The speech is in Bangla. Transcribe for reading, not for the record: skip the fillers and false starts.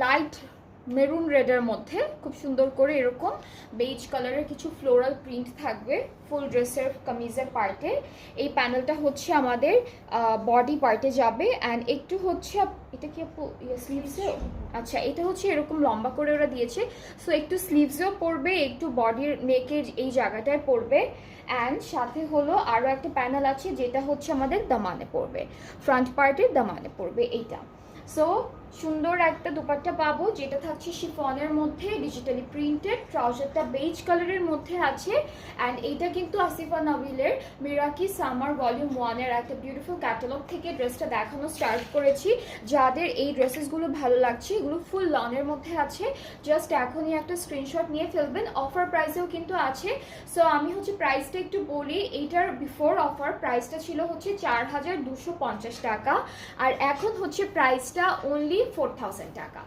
লাইট মেরুন রেডের মধ্যে খুব সুন্দর করে এরকম বেজ কালারের কিছু ফ্লোরাল প্রিন্ট থাকবে ফুল ড্রেসের কামিজের পার্টে। এই প্যানেলটা হচ্ছে আমাদের বডি পার্টে যাবে অ্যান্ড একটু হচ্ছে এটা কি আপু স্লিভসেও, আচ্ছা এটা হচ্ছে এরকম লম্বা করে ওরা দিয়েছে, সো একটু স্লিভসেও পড়বে, একটু বডির নেকের এই জায়গাটায় পড়বে। অ্যান্ড সাথে হলো আরও একটা প্যানেল আছে যেটা হচ্ছে আমাদের দামানে পড়বে, ফ্রন্ট পার্টের দামানে পড়বে এইটা। সো সুন্দর একটা দুপাট্টা পাবো যেটা থাকছে শিফনের মধ্যে ডিজিটালি প্রিন্টেড, ট্রাউজারটা বেজ কালারের মধ্যে আছে। অ্যান্ড এইটা কিন্তু আসিফা নাবিলের মিরাকি সামার ভলিউম 1-এর একটা বিউটিফুল ক্যাটালগ থেকে ড্রেসটা দেখানো স্টার্ট করেছি। যাদের এই ড্রেসেসগুলো ভালো লাগছে, এগুলো ফুল লনের মধ্যে আছে, জাস্ট এখনই একটা স্ক্রিনশট নিয়ে ফেলবেন। অফার প্রাইসেও কিন্তু আছে। সো আমি হচ্ছে প্রাইসটা একটু বলি, এইটার বিফোর অফার প্রাইসটা ছিল হচ্ছে 4250 টাকা, আর এখন হচ্ছে প্রাইসটা অনলি 4000 টাকা।